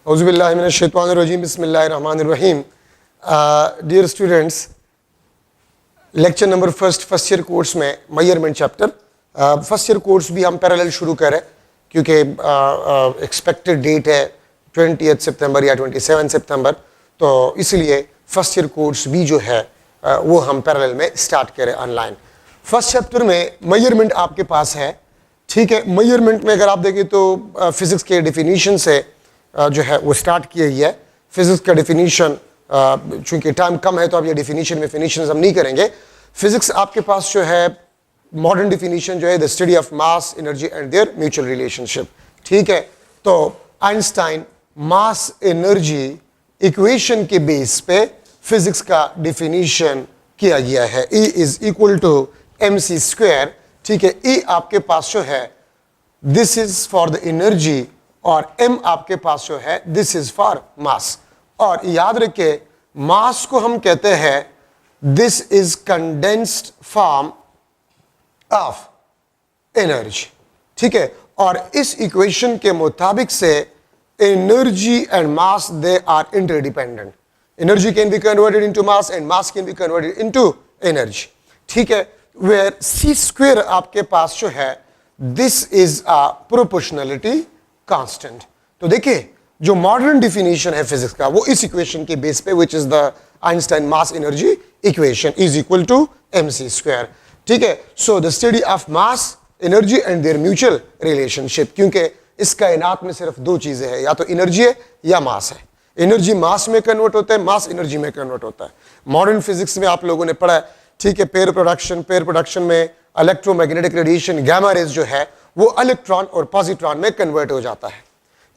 औज़ुबिल्लाहिमिनश्शैतानिर्रजीम बिस्मिल्लाहिर्रहमानिर्रहीम। Dear students, lecture number first year course में measurement chapter first year course भी हम पैरेलल शुरू करें क्योंकि एक्सपेक्टेड डेट है 20 सितंबर या 27 सितंबर, तो इसलिए फर्स्ट ईयर कोर्स भी जो है वो हम पैरेलल में स्टार्ट करें ऑनलाइन। फर्स्ट चैप्टर में मेजरमेंट आपके पास है, ठीक है। मेजरमेंट में अगर आप देखें तो फिजिक्स के डिफिनीशन से जो है वो स्टार्ट किया गया है। फिजिक्स का डिफिनीशन, चूंकि टाइम कम है तो अब ये डिफिनीशन में फिनिशन हम नहीं करेंगे। फिजिक्स आपके पास जो है मॉडर्न डिफिनीशन जो है the study of mass, energy and their mutual relationship, ठीक है। तो आइंस्टाइन मास एनर्जी इक्वेशन के बेस पे फिजिक्स का डिफिनीशन किया गया है। E is equal to mc square, ठीक है। E आपके पास जो है this is for the energy और m आपके पास जो है दिस इज फॉर मास। और याद रखिए मास को हम कहते हैं this is condensed form of energy, ठीक है। और इस इक्वेशन के मुताबिक से energy and mass they are interdependent. Energy can be converted into mass and mass can be converted into energy, ठीक है। वेयर c स्क्वायर आपके पास जो है this is a proportionality constant. तो देखिए जो मॉडर्न डिफिनीशन है फिजिक्स का वो इस इक्वेशन के बेस पे which is the Einstein mass energy equation is equal to mc square, ठीक है। So the study of mass, energy and their mutual relationship, क्योंकि इस कायनात में सिर्फ दो चीजें हैं, या तो एनर्जी है या मास है। एनर्जी मास में कन्वर्ट होता है, मास एनर्जी में कन्वर्ट होता है। मॉडर्न फिजिक्स में आप लोगों ने पढ़ा है, ठीक है। पेयर प्रोडक्शन में इलेक्ट्रोमैग्नेटिक रेडिएशन गामा रेज जो है वो इलेक्ट्रॉन और पॉजिट्रॉन में कन्वर्ट हो जाता है,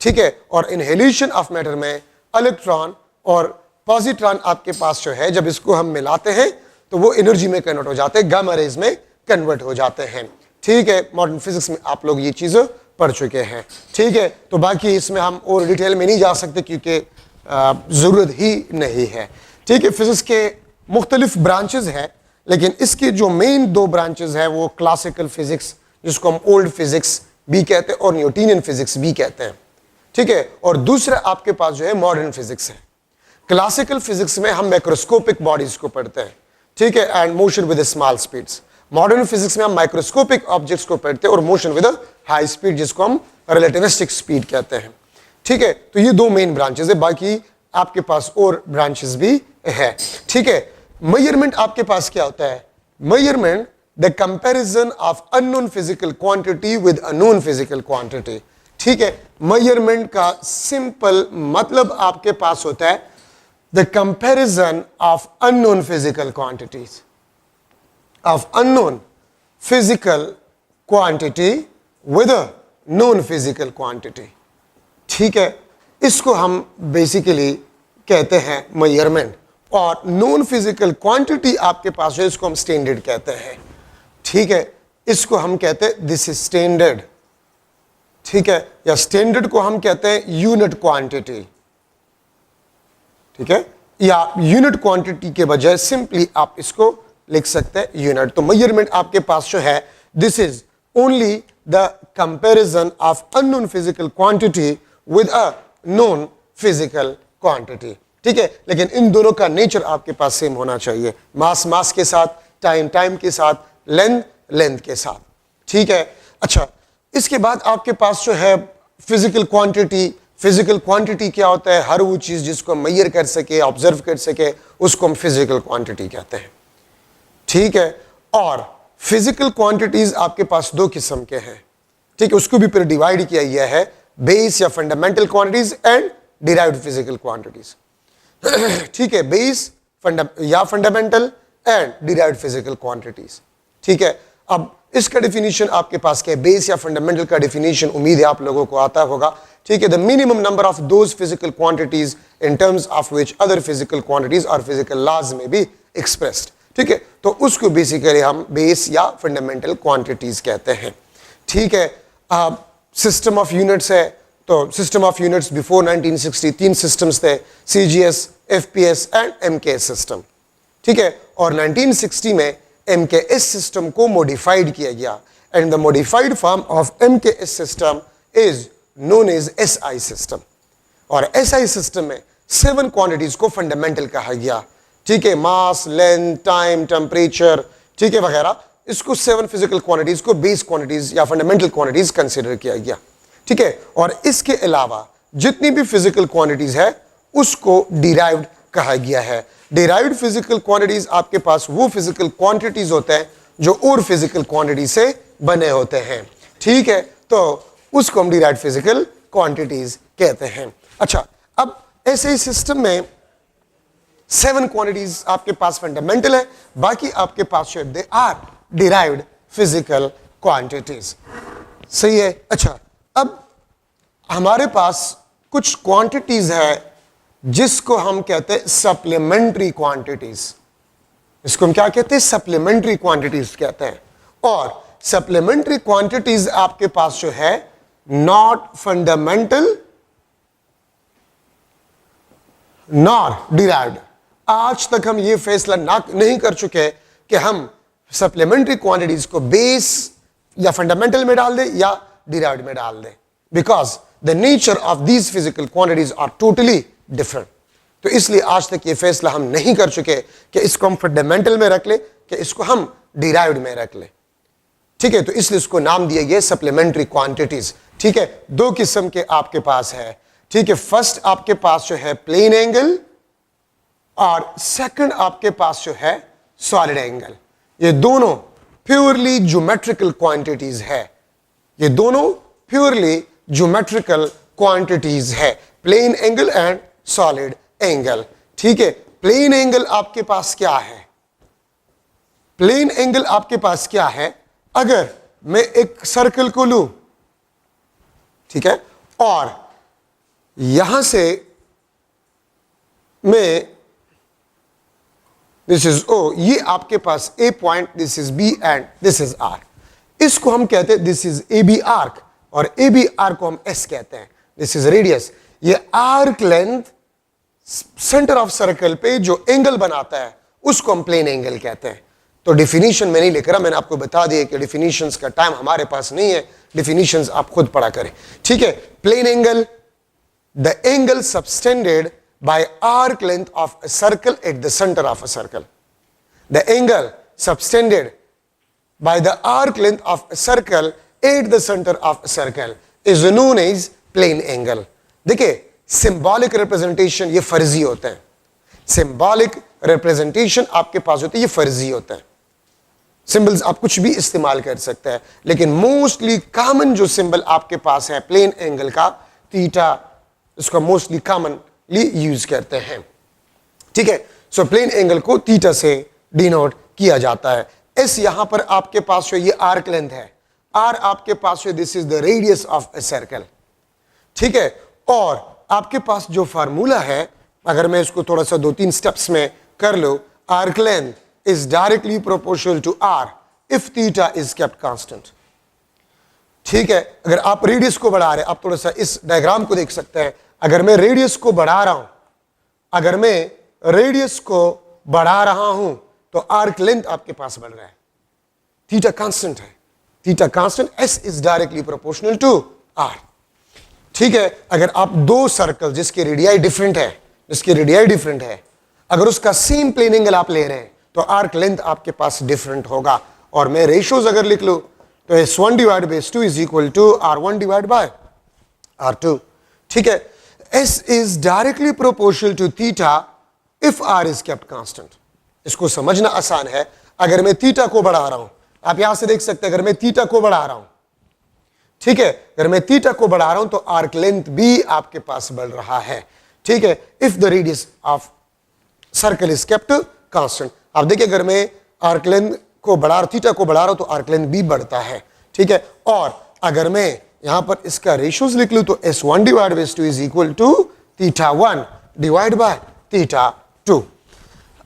ठीक है। और इनहेलेशन ऑफ मैटर में इलेक्ट्रॉन और पॉजिट्रॉन आपके पास जो है जब इसको हम मिलाते हैं तो वो एनर्जी में कन्वर्ट हो जाते हैं, गामा रेज में कन्वर्ट हो जाते हैं, ठीक है। मॉडर्न फिजिक्स में आप लोग ये चीजें पढ़ चुके हैं, ठीक है। तो बाकी इसमें हम और डिटेल में नहीं जा सकते क्योंकि जरूरत ही नहीं है, ठीक है। फिजिक्स के मुख्तलिफ ब्रांचेस हैं, लेकिन इसकी जो मेन दो ब्रांचेस है वो क्लासिकल फिजिक्स जिसको हम ओल्ड फिजिक्स भी कहते हैं और न्यूटोनियन फिजिक्स भी कहते हैं, ठीक है। और दूसरा आपके पास जो है मॉडर्न फिजिक्स है। क्लासिकल फिजिक्स में हम माइक्रोस्कोपिक बॉडीज को पढ़ते हैं, ठीक है, and motion with small speeds. Modern physics में हम माइक्रोस्कोपिक ऑब्जेक्ट्स को पढ़ते हैं और मोशन विद हाई स्पीड जिसको हम रिलेटिविस्टिक स्पीड कहते हैं, ठीक है। तो ये दो मेन ब्रांचेस है, बाकी आपके पास और ब्रांचेस भी है, ठीक है। मेजरमेंट आपके पास क्या होता है? Measurement the comparison of unknown physical quantity with a known physical quantity, ठीक है। मेजरमेंट का सिंपल मतलब आपके पास होता है the comparison of unknown physical quantities, of unknown physical quantity with a known physical quantity, ठीक है। इसको हम बेसिकली कहते हैं मेजरमेंट। और नॉन फिजिकल क्वांटिटी आपके पास है, इसको हम स्टैंडर्ड कहते हैं, ठीक है। इसको हम कहते हैं दिस इज स्टैंडर्ड, ठीक है। या स्टैंडर्ड को हम कहते हैं यूनिट क्वांटिटी, ठीक है। या यूनिट क्वांटिटी के बजाय सिंपली आप इसको लिख सकते हैं यूनिट। तो मेजरमेंट आपके पास जो है this is only the comparison of unknown physical quantity with a known physical quantity, ठीक है। लेकिन इन दोनों का नेचर आपके पास सेम होना चाहिए, मास के साथ, टाइम के साथ, लेंथ के साथ, ठीक है। अच्छा, इसके बाद आपके पास जो है फिजिकल क्वांटिटी क्या होता है? हर वो चीज जिसको हम मेजर कर सके, ऑब्जर्व कर सके, उसको हम फिजिकल क्वांटिटी कहते हैं, ठीक है। और फिजिकल क्वांटिटीज आपके पास दो किस्म के हैं, ठीक है। उसको भी फिर डिवाइड किया गया है, बेस या fundamental quantities and derived physical quantities, ठीक है। बेस या fundamental and derived physical quantities, ठीक है। अब इसका डिफिनीशन आपके पास क्या है? बेस या फंडामेंटल का डिफिनीशन उम्मीद है आप लोगों को आता होगा, ठीक है। The minimum number of those physical quantities in terms of which other physical quantities और फिजिकल लॉज में बी एक्सप्रेस्ड, ठीक है। तो उसको बेसिकली हम बेस या फंडामेंटल क्वांटिटीज कहते हैं, ठीक है। सिस्टम ऑफ यूनिट्स है, तो सिस्टम ऑफ यूनिट्स बिफोर 1960 तीन सिस्टम्स थे, CGS, FPS and MKS system, ठीक है। और 1960 में MKS सिस्टम को मॉडिफाइड किया गया and the modified form of MKS system is known as SI system. और एसआई सिस्टम में 7 क्वांटिटीज को फंडामेंटल कहा गया, ठीक है, मास, लेंथ, टाइम, टेम्परेचर, ठीक है, वगैरह। इसको 7 फिजिकल क्वांटिटीज को बेस क्वांटिटीज या फंडामेंटल क्वांटिटीज कंसीडर किया गया, ठीक है। और इसके अलावा जितनी भी फिजिकल क्वांटिटीज है उसको डिराइव्ड कहा गया है। डिराइव्ड फिजिकल क्वांटिटीज आपके पास वो फिजिकल क्वांटिटीज होते हैं जो और फिजिकल क्वांटिटी से बने होते हैं, ठीक है, तो उसको हम डिराइव्ड फिजिकल क्वांटिटीज कहते हैं। अच्छा, अब ऐसे ही सिस्टम में 7 क्वांटिटीज आपके पास फंडामेंटल है, बाकी आपके पास they are derived physical quantities, सही है। अच्छा, अब हमारे पास कुछ क्वांटिटीज है जिसको हम कहते हैं सप्लीमेंट्री क्वांटिटीज। इसको हम क्या कहते हैं? सप्लीमेंट्री क्वांटिटीज कहते हैं। और सप्लीमेंट्री क्वांटिटीज आपके पास जो है नॉट फंडामेंटल नॉर डिराइव्ड। आज तक हम ये फैसला नहीं कर चुके कि हम सप्लीमेंट्री क्वांटिटीज को बेस या फंडामेंटल में डाल दें या डिराइव्ड में डाल दें, because the nature of these physical quantities are totally different. तो इसलिए आज तक ये फैसला हम नहीं कर चुके कि इसको हम फंडामेंटल में रख ले कि इसको हम डिराइव्ड में रख ले, ठीक है। तो इसलिए इसको नाम दिया गया सप्लीमेंट्री क्वांटिटीज, ठीक है। 2 किस्म के आपके पास है, ठीक है। फर्स्ट आपके पास जो है प्लेन एंगल और सेकंड आपके पास जो है सॉलिड एंगल। ये दोनों प्योरली ज्योमेट्रिकल क्वांटिटीज है, ये दोनों प्योरली ज्योमेट्रिकल क्वांटिटीज है, plane angle and solid angle, ठीक है। प्लेन एंगल आपके पास क्या है? प्लेन एंगल आपके पास क्या है? अगर मैं एक सर्कल को लूं, ठीक है, और यहां से मैं दिस इज ओ, ये आपके पास A point, this is B and this is R. इसको हम कहते हैं this is A B arc, और ए बी आर्क को हम एस कहते हैं, दिस इज रेडियस। ये arc length centre of circle पे जो एंगल बनाता है उसको हम प्लेन एंगल कहते हैं। तो डिफिनीशन में नहीं लिख रहा, मैंने आपको बता दिया कि डिफिनीशंस का टाइम हमारे पास नहीं है, डिफिनीशंस आप खुद पढ़ा करें, ठीक है। Plane angle, the angle subtended by arc length of a circle at the center of a circle. The angle subtended by the arc length of a circle at the center of a circle is known as plane angle. देखिए, symbolic representation ये फर्जी होते हैं, symbolic representation आपके पास होते हैं, ये फर्जी होते हैं। सिंबल्स आप कुछ भी इस्तेमाल कर सकते हैं, लेकिन मोस्टली कॉमन जो सिंबल आपके पास है प्लेन एंगल का, थीटा, इसको मोस्टली कॉमन यूज करते हैं, ठीक है। सो प्लेन एंगल को थीटा से डिनोट किया जाता है। एस यहां पर आपके पास जो ये आर्क लेंथ है, आर आपके पास जो this is the radius of a circle, ठीक है। और आपके पास जो फार्मूला है, अगर मैं इसको थोड़ा सा 2-3 स्टेप्स में कर लो, arc length is directly proportional to R if theta is kept constant, ठीक है। अगर आप रेडियस को बढ़ा रहे हैं, आप थोड़ा सा इस डायग्राम को देख सकते हैं, अगर मैं रेडियस को बढ़ा रहा हूं, अगर मैं रेडियस को बढ़ा रहा हूं तो आर्क लेंथ आपके पास बढ़ रहा है, थीटा कांस्टेंट है, theta constant, S is directly proportional to R, ठीक है। अगर आप 2 सर्कल जिसके रेडियाई डिफरेंट है, अगर उसका सेम प्लेन एंगल आप ले रहे हैं तो आर्क लेंथ आपके पास डिफरेंट होगा। और मैं रेशियोज अगर लिख लूं तो S1 divide by S2 is equal to R1 divide by R2, ठीक है। S is directly proportional to theta if R is kept constant. इसको समझना आसान है। अगर मैं थीटा को बढ़ा रहा हूं, आप यहां से देख सकते हैं, अगर मैं थीटा को बढ़ा रहा हूं, ठीक है, अगर मैं थीटा को बढ़ा रहा हूं तो आर्क लेंथ भी आपके पास बढ़ रहा है, ठीक है, if the radius of circle is kept constant. आप देखिए, अगर मैं आर्क लेंथ को बढ़ा, थीटा को बढ़ा रहा हूं तो आर्क लेंथ भी बढ़ता है, ठीक है। और अगर मैं यहां पर इसका रेशियोज लिख लूं तो S1 divide by S2 is equal to theta 1 divide by theta 2।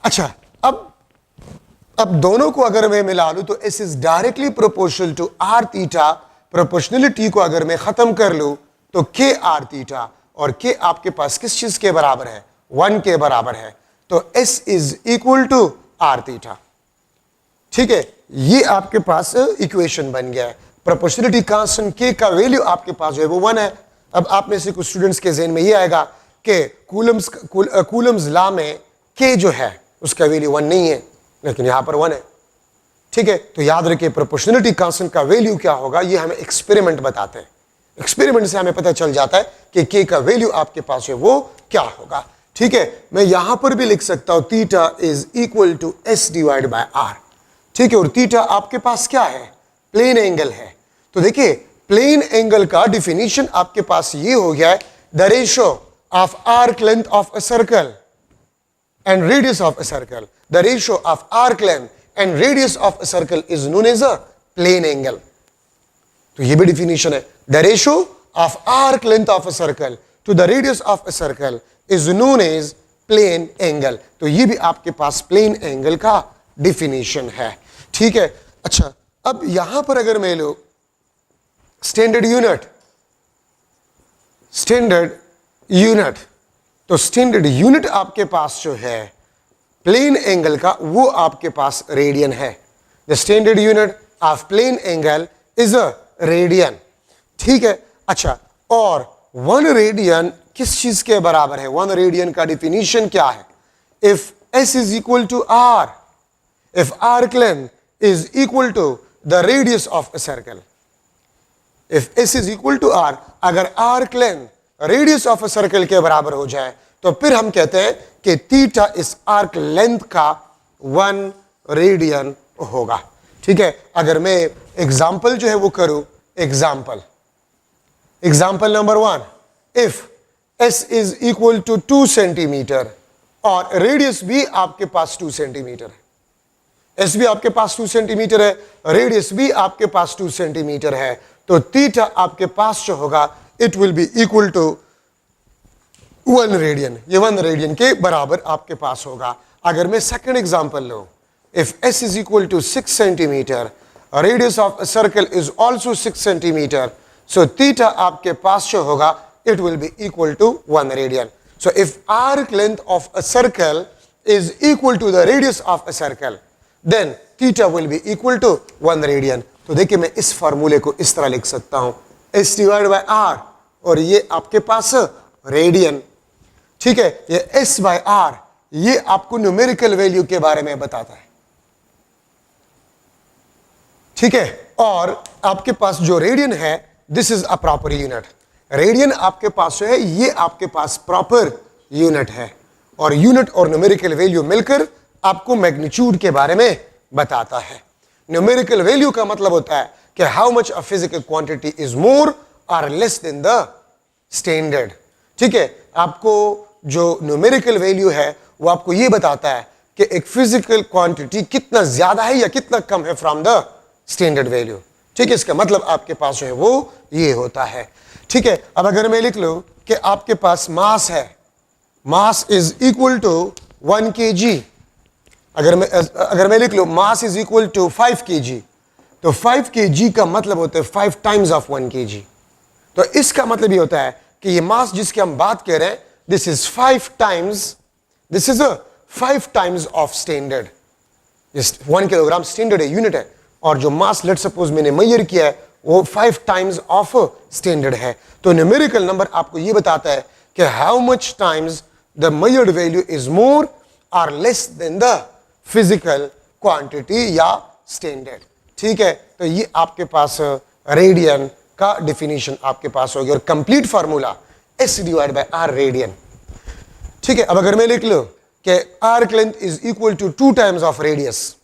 अच्छा, अब दोनों को अगर मैं मिला लूं तो S is directly proportional to R theta. Proportionality को अगर मैं खत्म कर लूं तो K R थीटा, और K आपके पास किस चीज के बराबर है? 1 के बराबर है, तो S is equal to R theta, ठीक है। ये आपके पास इक्वेशन बन गया है। प्रोपोर्शनलिटी कांस्टेंट K का वैल्यू आपके पास जो है वो 1 है। अब आप में से कुछ स्टूडेंट्स के ज़हन में ये आएगा कि कूलम्स लॉ में के जो है उसका वैल्यू 1 नहीं है, लेकिन यहां पर 1 है। ठीक है, तो याद रखिए प्रोपोर्शनलिटी कांस्टेंट का वैल्यू क्या होगा ये हमें एक्सपेरिमेंट बताते हैं। एक्सपेरिमेंट से हमें पता चल जाता है कि के का वैल्यू आपके पास है वो क्या होगा। ठीक है, मैं यहां पर भी लिख सकता हूं theta is equal to S divide by R. ठीक है, और थीटा आपके पास क्या है, प्लेन एंगल है। तो देखिए प्लेन एंगल का डिफिनीशन आपके पास ये हो गया है, the ratio of arc length of a circle and radius of a circle. The ratio of arc length and radius of a circle is known as a plane angle. तो ये भी definition है, the ratio of arc length of a circle to the radius of a circle is known as plane angle. तो ये भी आपके पास plane angle का definition है। ठीक है, अच्छा अब यहां पर अगर मैं लो standard unit, तो स्टैंडर्ड यूनिट आपके पास जो है प्लेन एंगल का वो आपके पास रेडियन है। The standard unit of plane angle is a radian. ठीक है, अच्छा और 1 रेडियन किस चीज के बराबर है, 1 रेडियन का डिफिनीशन क्या है, if S is equal to R, if arc length is equal to the radius of a circle, if S is equal to R, अगर arc length radius of a circle के बराबर हो जाए तो फिर हम कहते हैं कि थीटा इस आर्क लेंथ का 1 रेडियन होगा। ठीक है, अगर मैं एग्जांपल जो है वो करूं, example number 1, if S is equal to 2 centimetre और रेडियस भी आपके पास 2 सेंटीमीटर है, एस भी आपके पास 2 सेंटीमीटर है, रेडियस भी आपके पास 2 सेंटीमीटर है, तो थीटा आपके पास जो होगा it will be equal to 1 radian, ये 1 रेडियन के बराबर आपके पास होगा। अगर मैं सेकंड एग्जांपल लूं, if S is equal to 6 centimetre, radius of a circle is also 6 centimetre, so theta आपके पास जो होगा it will be equal to 1 radian. So if arc length of a circle is equal to the radius of a circle, then theta will be equal to 1 radian. तो देखिए मैं इस फार्मूले को इस तरह लिख सकता हूं, एस डिवाइड बाय आर, और ये आपके पास रेडियन। ठीक है, ये एस बाय आर ये आपको न्यूमेरिकल वैल्यू के बारे में बताता है। ठीक है, और आपके पास जो रेडियन है this is a proper unit. Radian आपके पास जो है ये आपके पास प्रॉपर यूनिट है, और यूनिट और न्यूमेरिकल वैल्यू मिलकर आपको मैग्नीट्यूड के बारे में बताता है। न्यूमेरिकल वैल्यू का मतलब होता है कि how much a physical quantity is more और लेस देन द स्टैंडर्ड। ठीक है, आपको जो न्यूमेरिकल वैल्यू है वो आपको ये बताता है कि एक फिजिकल क्वांटिटी कितना ज्यादा है या कितना कम है फ्रॉम द स्टैंडर्ड वैल्यू। ठीक है, इसका मतलब आपके पास जो है वो ये होता है। ठीक है, अब अगर मैं लिख लूं कि आपके पास मास है, mass is equal to 1 kg, अगर मैं लिख लूं mass is equal to 5 kg, तो 5 kg का मतलब होता है 5 टाइम्स ऑफ 1 kg। तो इसका मतलब ये होता है कि ये मास जिसकी हम बात कर रहे हैं this is 5 times of standard. 1 kilogram standard है, यूनिट है, और जो मास लेट सपोज मैंने मेजर किया है वो 5 टाइम्स ऑफ स्टैंडर्ड है। तो न्यूमेरिकल नंबर आपको ये बताता है कि how much times the measured value is more और less than the physical quantity या स्टैंडर्ड। ठीक है, तो ये आपके पास रेडियन का डिफिनीशन आपके पास होगी, और complete formula S divide by R radian. ठीक है, अब अगर मैं लिख लूं कि arc length is equal to 2 times of radius,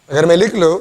अगर मैं लिख लूं,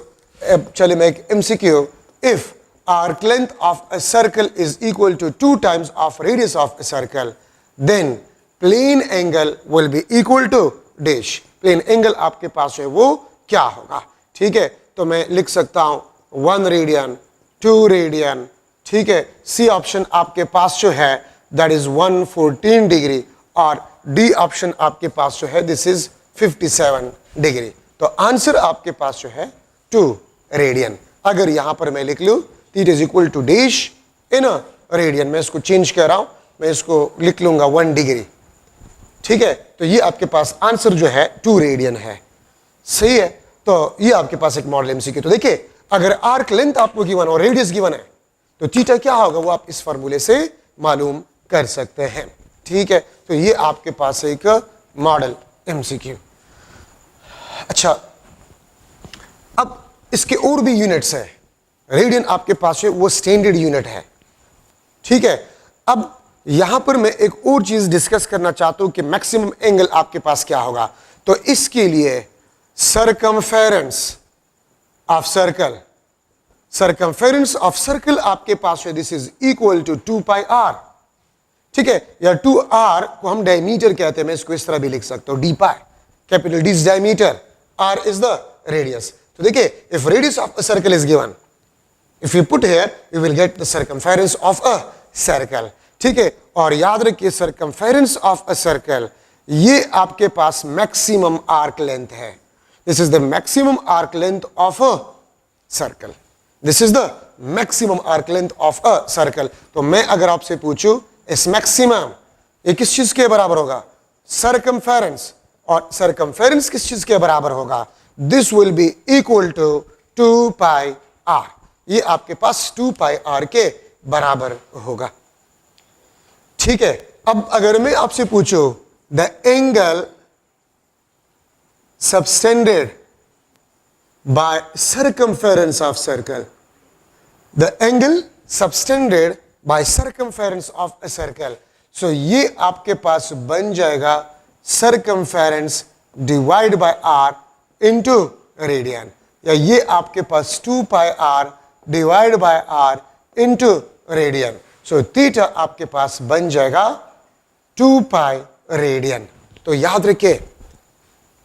चलिए मैं एक MCQ, if arc length of a circle is equal to 2 times of radius of a circle, then plane angle will be equal to dash. Plane angle आपके पास है वो क्या होगा। ठीक है, तो मैं लिख सकता हूं 1 रेडियन, 2 रेडियन। ठीक है, सी ऑप्शन आपके पास जो है दैट इज 114 डिग्री, और डी ऑप्शन आपके पास जो है दिस इज 57 डिग्री। तो आंसर आपके पास जो है 2 रेडियन। अगर यहां पर मैं लिख लूं theta is equal to dash in radian, मैं इसको चेंज कर रहा हूं, मैं इसको लिख लूंगा 1 डिग्री। ठीक है, तो ये आपके पास आंसर जो है 2 रेडियन है। सही है, तो ये आपके पास एक मॉडल एमसीक्यू। तो देखिए अगर आर्क लेंथ आपको गिवन और रेडियस गिवन है तो थीटा क्या होगा वो आप इस फार्मूले से मालूम कर सकते हैं। ठीक है, तो ये आपके पास एक मॉडल एमसीक्यू। अच्छा, अब इसके और भी यूनिट्स है। रेडियन आपके पास है वो स्टैंडर्ड यूनिट है, ठीक है। अब यहां पर मैं एक और चीज डिस्कस करना चाहता हूं कि मैक्सिमम एंगल आपके पास क्या होगा। तो इसके लिए circumference of circle, circumference of circle आपके पास है, this is equal to 2 pi R, ठीक है। या 2r को हम डायमीटर कहते हैं, मैं इसको इस तरह भी लिख सकता हूं, D pi, capital D is diameter, r is the radius. तो देखिए, if radius of a circle is given, if you put here you will get the circumference of a circle, ठीक है। और याद रखिए सरकमफेरेंस ऑफ अ सर्कल ये आपके पास maximum arc length है, this is the maximum arc length of a circle, this is the maximum arc length of a circle. तो मैं अगर आपसे पूछूं इस मैक्सिमम ये किस चीज के बराबर होगा, सरकमफेरेंस, और सरकमफेरेंस किस चीज के बराबर होगा, this will be equal to 2 pi R, ये आपके पास 2 पाई आर के बराबर होगा, ठीक है। अब अगर मैं आपसे पूछूं the angle subtended by circumference of circle, the angle subtended by circumference of a circle, so ये आपके पास बन जाएगा circumference divide by R into radian, या ये आपके पास 2 pi R divide by R into radian. So theta आपके पास बन जाएगा 2 पाई रेडियन। तो याद रखिए,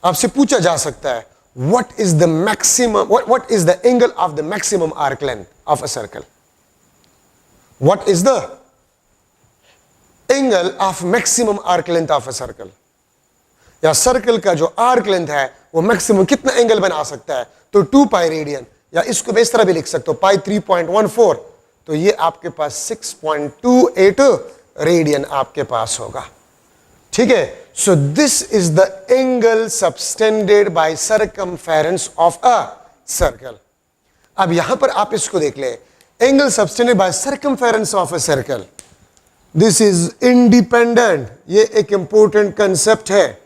आपसे पूछा जा सकता है what is the maximum, what is the angle of the maximum arc length of a circle, what is the angle of maximum arc length of a circle, या सर्कल का जो आर्क लेंथ है वो मैक्सिमम कितना angle बना सकता है, तो 2 पाई रेडियन, या इसको मैं इस तरह भी लिख सकता हूं पाई 3.14, तो ये आपके पास 6.28 रेडियन आपके पास होगा, ठीक है। सो this is the angle subtended by circumference of a circle. अब यहां पर आप इसको देख ले, angle subtended by circumference of a circle, this is independent, ये एक इंपॉर्टेंट कंसेप्ट है,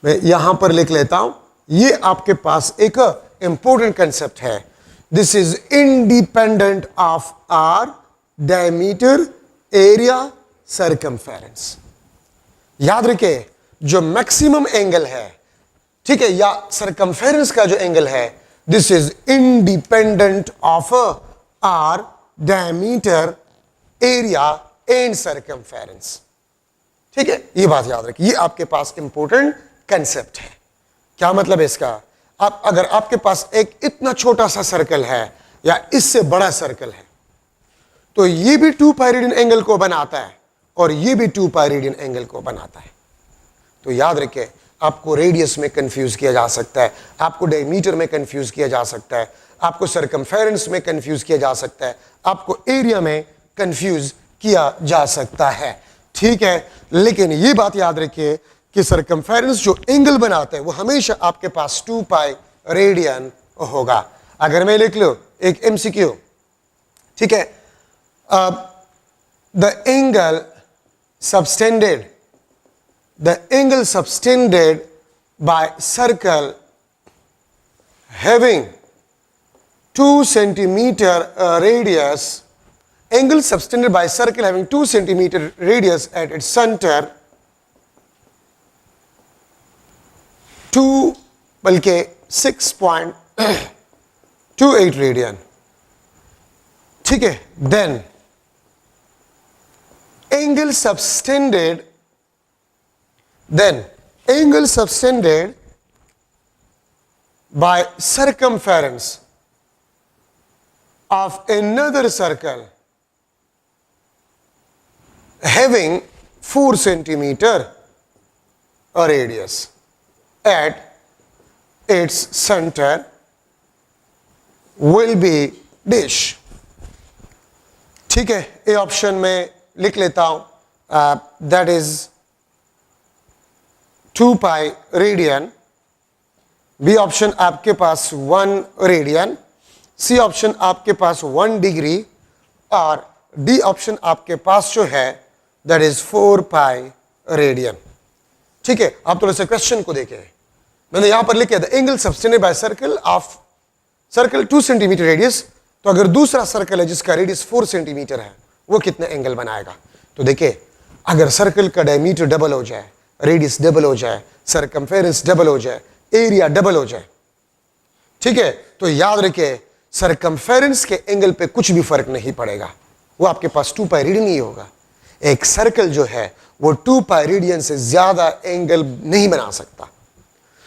मैं यहां पर लिख लेता हूं, ये आपके पास एक इंपॉर्टेंट कंसेप्ट है, this is independent of R, diameter, area, circumference. याद रखिए जो मैक्सिमम एंगल है, ठीक है, या सरकमफेरेंस का जो एंगल है, this is independent of R, diameter, area and circumference, ठीक है। ये बात याद रखिए, ये आपके पास इंपॉर्टेंट कंसेप्ट है। क्या मतलब है इसका, आप अगर आपके पास एक इतना छोटा सा सर्कल है या इससे बड़ा सर्कल है, तो ये भी 2 पाई रेडियन एंगल को बनाता है और ये भी 2 पाई रेडियन एंगल को बनाता है। तो याद रखिए, आपको रेडियस में कंफ्यूज किया जा सकता है, आपको डायमीटर में कंफ्यूज किया जा सकता है, आपको सरकमफेरेंस में कंफ्यूज किया जा सकता है, आपको एरिया में कंफ्यूज किया जा सकता है, ठीक है। लेकिन ये बात याद रखिए कि सरकमफेरेंस जो एंगल बनाता है वो हमेशा आपके पास 2 पाई रेडियन होगा। अगर मैं लिख लूं एक एमसीक्यू, ठीक है, the angle subtended, the angle subtended by circle having 2 centimeter radius, angle subtended by circle having 2 centimeter radius at its center, 2 बल्कि 6.28 रेडियन, ठीक है। then angle subtended by circumference of another circle having 4 centimeter radius at its center will be dish, ठीक है। A option में लिख लेता हूं, that is 2 pi radian, B option आपके पास 1 रेडियन, सी ऑप्शन आपके पास 1 डिग्री, और डी ऑप्शन आपके पास जो है दैट इज 4 पाई रेडियन। ठीक है, आप थोड़ा सा क्वेश्चन को देखें, मैंने यहां पर लिखा the angle subtended by circle of circle 2 centimetre radius. तो अगर दूसरा सर्कल है जिसका रेडियस 4 सेंटीमीटर है, वो कितने एंगल बनाएगा? तो देखिए, अगर सर्कल का डायमीटर डबल हो जाए, रेडियस डबल हो जाए, सरकमफेरेंस डबल हो जाए, एरिया डबल हो जाए, ठीक है, तो याद रखिए सरकमफेरेंस के एंगल पे कुछ भी फर्क नहीं पड़ेगा, वो आपके पास 2 पाई रेडियन ही होगा। एक सर्कल जो है वो 2 पाई रेडियन से ज्यादा एंगल नहीं बना सकता।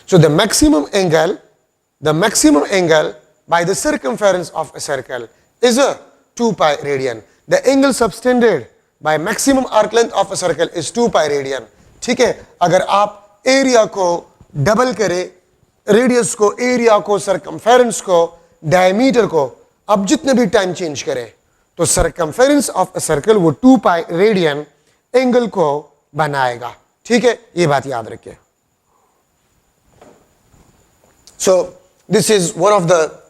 So the maximum angle by the circumference of a circle is a 2 pi radian. The angle subtended by maximum arc length of a circle is 2 pi radian. ठीक है, अगर आप एरिया को डबल करें, रेडियस को, एरिया को, circumference को, diameter को, अब जितने भी टाइम चेंज करें तो सरकमफेरेंस ऑफ अ सर्कल वो 2 पाई रेडियन एंगल को बनाएगा। ठीक है, ये बात याद रखिए। सो this is one of the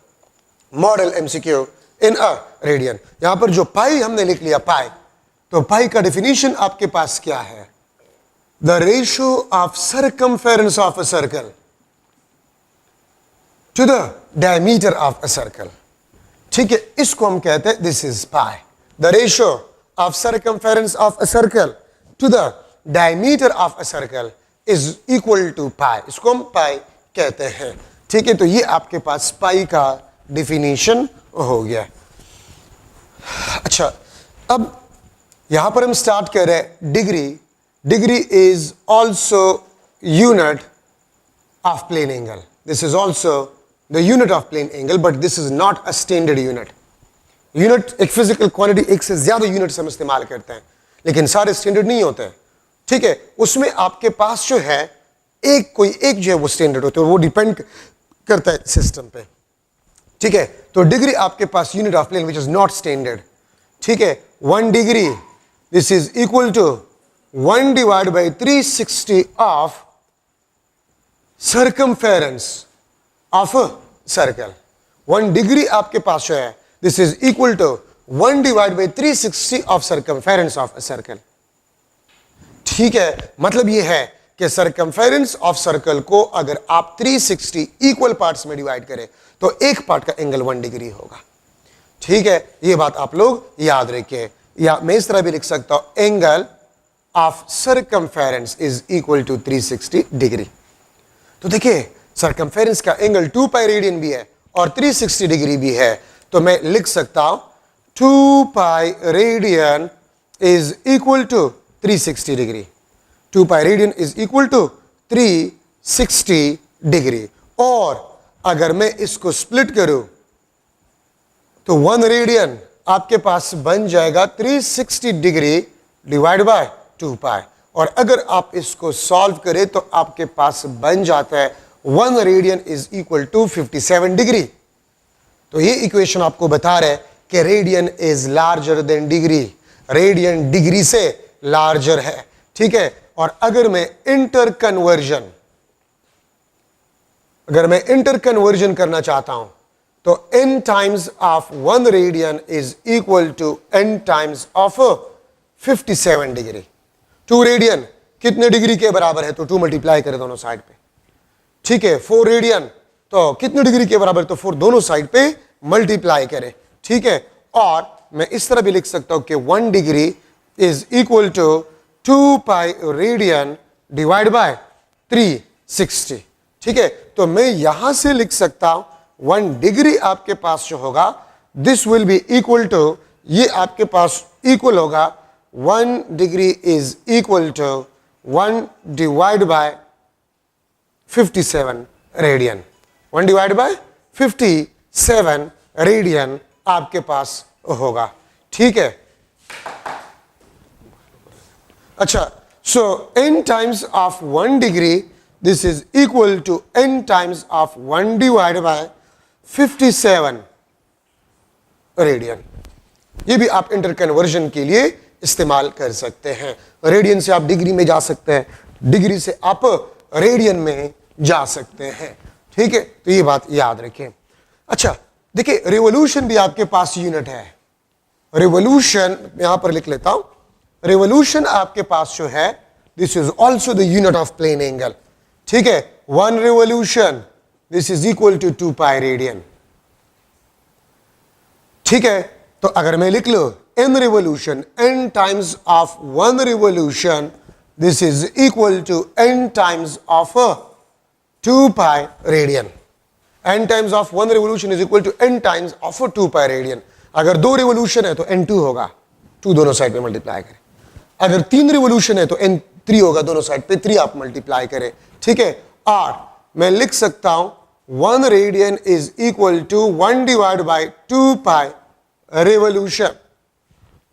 model MCQ in a radian. यहां पर जो पाई हमने लिख लिया पाई, तो पाई का डेफिनेशन आपके पास क्या है? The ratio of circumference of a circle to the diameter of a circle. ठीक है, इसको हम कहते हैं this is pi. The ratio of circumference of a circle to the diameter of a circle is equal to pi. इसको हम पाई कहते हैं। ठीक है, तो ये आपके पास पाई का डिफिनीशन हो गया। अच्छा, अब यहां पर हम स्टार्ट कर रहे हैं degree. Degree is also unit of plane angle. This is also the unit of plane angle, but this is not a standard unit. Unit एक फिजिकल क्वांटिटी, एक से ज्यादा यूनिट्स हम इस्तेमाल करते हैं, लेकिन सारे स्टैंडर्ड नहीं होते। ठीक है, उसमें आपके पास जो है कोई एक जो है वो स्टैंडर्ड होते हैं, वो डिपेंड करता है सिस्टम पे। ठीक है, तो डिग्री आपके पास unit of plane which is not standard. ठीक है, 1 degree this is equal to 1 divide by 360 of circumference of a circle. 1 degree आपके पास जो है this is equal to 1 divide by 360 of circumference of a circle. ठीक है, मतलब ये है कि सरकमफेरेंस ऑफ सर्कल को अगर आप 360 इक्वल पार्ट्स में डिवाइड करें तो एक पार्ट का एंगल 1 डिग्री होगा। ठीक है, ये बात आप लोग याद रखिए। या मैं इस तरह भी लिख सकता हूं, angle of circumference is equal to 360 degree. तो देखिए, सरकमफेरेंस का एंगल 2 पाई रेडियन भी है और 360 डिग्री भी है, तो मैं लिख सकता हूं 2 pi radian is equal to 360 degree. 2 pi radian is equal to 360 degree. और अगर मैं इसको स्प्लिट करूं तो 1 रेडियन आपके पास बन जाएगा 360 डिग्री डिवाइड बाय 2 पाई। और अगर आप इसको सॉल्व करें तो आपके पास बन जाता है 1 radian is equal to 57 degree. तो ये इक्वेशन आपको बता रहा है कि radian is larger than degree. Radian degree से लार्जर है। ठीक है, और अगर मैं इंटर कन्वर्जन करना चाहता हूं तो n times of 1 radian is equal to n times of 57 degree. 2 radian कितने डिग्री के बराबर है? तो 2 मल्टीप्लाई करें दोनों साइड पे। ठीक है, 4 रेडियन तो कितने डिग्री के बराबर? तो 4 दोनों साइड पे मल्टीप्लाई करें। ठीक है, और मैं इस तरह भी लिख सकता हूं कि 1 degree is equal to 2 pi radian divide by 360। ठीक है, तो मैं यहां से लिख सकता हूं 1 डिग्री आपके पास जो होगा this will be equal to, ये आपके पास इक्वल होगा 1 degree is equal to 1 divide by 57 radian. 1 divide by 57 radian आपके पास होगा। ठीक है, अच्छा, so n times of 1 degree this is equal to n times of 1 divide by 57 radian. ये भी आप इंटर कन्वर्जन के लिए इस्तेमाल कर सकते हैं। रेडियन से आप डिग्री में जा सकते हैं, डिग्री से आप रेडियन में जा सकते हैं। ठीक है, तो ये बात याद रखें। अच्छा, देखिए, रिवॉल्यूशन भी आपके पास यूनिट है। रिवॉल्यूशन यहां पर लिख लेता हूं, रिवोल्यूशन आपके पास जो है, this is also the unit of plane angle. ठीक है, 1 revolution this is equal to 2 pi radian. ठीक है, तो अगर मैं लिख लो n revolution, n times of 1 revolution this is equal to n times of 2 pi radian. n times of 1 revolution is equal to n times of 2 pi radian. अगर 2 revolution है तो n2 होगा, 2 दोनों साइड पे मल्टीप्लाई करें। अगर 3 revolution है तो n3 होगा, दोनों साइड पे 3 आप मल्टीप्लाई करें। ठीक है, और मैं लिख सकता हूं 1 radian is equal to 1 divide by 2 pi revolution.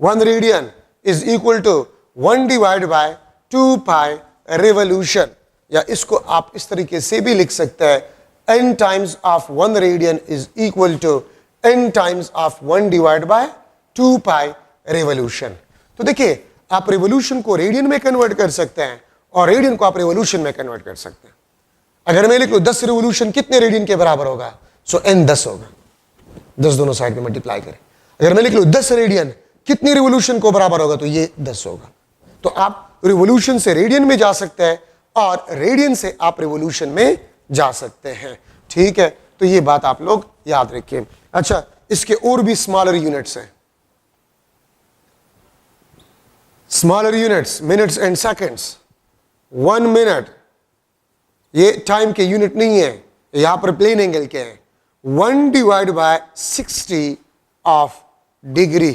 1 radian is equal to 1 divide by 2 pi revolution, या इसको आप इस तरीके से भी लिख सकते हैं, n times of 1 radian is equal to n times of 1 divide by 2 pi revolution. तो देखिए, आप रिवोल्यूशन को रेडियन में कन्वर्ट कर सकते हैं और रेडियन को आप रिवोल्यूशन में कन्वर्ट कर सकते हैं। अगर मैं लिख लूं 10 रिवोल्यूशन कितने रेडियन के बराबर होगा, सो n 10 होगा, 10 दोनों साइड में मल्टीप्लाई करें। अगर मैं लिख लूं 10 रेडियन कितनी रिवोल्यूशन को बराबर होगा, तो ये 10 होगा। तो आप रिवोल्यूशन से रेडियन में जा सकते हैं और रेडियन से आप रिवोल्यूशन में जा सकते हैं। ठीक है, तो ये बात आप लोग याद रखिए। अच्छा, इसके और भी स्मॉलर यूनिट्स हैं, smaller units, minutes and seconds. 1 minute ये टाइम के यूनिट नहीं है, यहां पर प्लेन एंगल के हैं। 1 डिवाइड बाय 60 ऑफ डिग्री।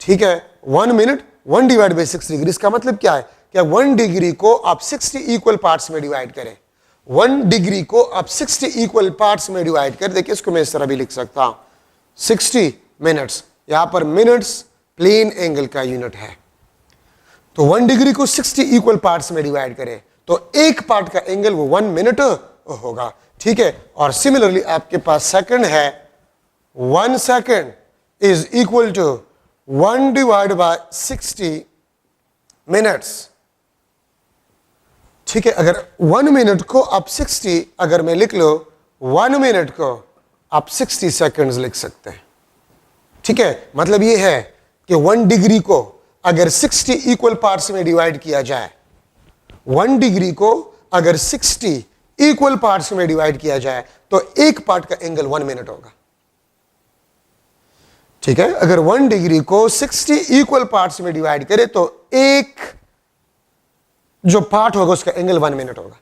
ठीक है, 1 मिनट 1 डिवाइड बाय 60 डिग्री। इसका मतलब क्या है, क्या 1 डिग्री को आप 60 इक्वल पार्ट्स में डिवाइड करें। 1 डिग्री को आप 60 इक्वल पार्ट्स में डिवाइड कर, देखिए इसको मैं इस तरह भी लिख सकता हूं, 60 मिनट्स। यहां पर मिनट्स प्लेन एंगल का यूनिट है, तो 1 डिग्री को 60 इक्वल पार्ट्स में डिवाइड करें तो एक पार्ट का एंगल वो 1 मिनट होगा। ठीक है, और सिमिलरली आपके पास सेकंड है, 1 second is equal to 1 divide by 60 minutes. ठीक है, अगर 1 मिनट को आप 60, अगर मैं लिख लो 1 मिनट को आप 60 सेकंड्स लिख सकते हैं। ठीक है, मतलब ये है कि 1 डिग्री को अगर 60 इक्वल पार्ट्स में डिवाइड किया जाए, 1 डिग्री को अगर 60 इक्वल पार्ट्स में डिवाइड किया जाए तो एक पार्ट का एंगल 1 मिनट होगा। ठीक है, अगर 1 डिग्री को 60 इक्वल पार्ट्स में डिवाइड करें तो एक जो पार्ट होगा उसका एंगल 1 मिनट होगा।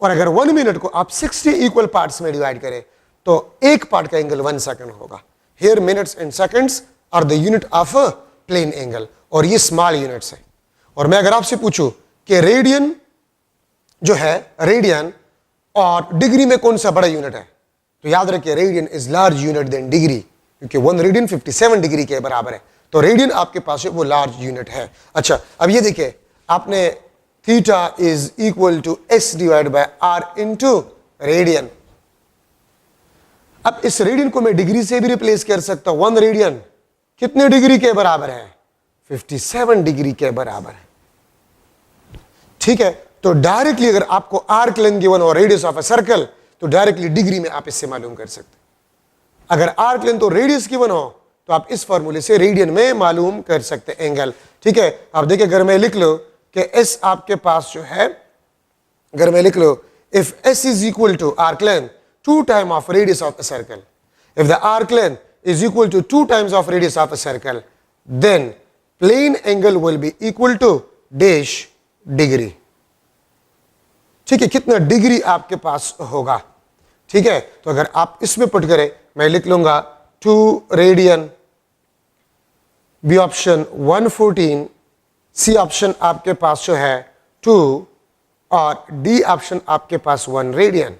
और अगर 1 मिनट को आप 60 इक्वल पार्ट्स में डिवाइड करें तो एक पार्ट का एंगल 1 सेकंड होगा। Here minutes and seconds are the unit of a plane angle, और ये स्मॉल यूनिट्स है। और मैं अगर आपसे पूछूं कि रेडियन जो है, रेडियन और डिग्री में कौन सा बड़ा यूनिट है, तो याद रखिए radian is large unit than degree, क्योंकि 1 रेडियन 57 डिग्री के बराबर है, तो रेडियन आपके पास वो लार्ज यूनिट है। अच्छा, अब ये देखिए, आपने theta is equal to s divide by r into radian. अब इस रेडियन को मैं डिग्री से भी रिप्लेस कर सकता हूं। 1 रेडियन कितने डिग्री के बराबर है, 57 डिग्री के बराबर है। ठीक है, तो डायरेक्टली अगर आपको आर्क लेंथ गिवन और रेडियस ऑफ अ सर्कल, तो डायरेक्टली डिग्री में आप इससे मालूम कर सकते हैं। अगर आर्क लेंथ और रेडियस गिवन हो तो आप इस फॉर्मूले से रेडियन में मालूम कर सकते हैं एंगल। ठीक है, आप देखिए, अगर मैं लिख लो कि s आपके पास जो है, अगर मैं लिख लो if s is equal to arc length 2 time of radius of a circle, if the arc length is equal to 2 times of radius of a circle, then plane angle will be equal to dash degree। ठीक है, कितना degree आपके पास होगा। ठीक है, तो अगर आप इसमें पुट करें, मैं लिख लूंगा 2 radian, B option 114, C option आपके पास जो है 2 और डी ऑप्शन आपके पास 1 रेडियन।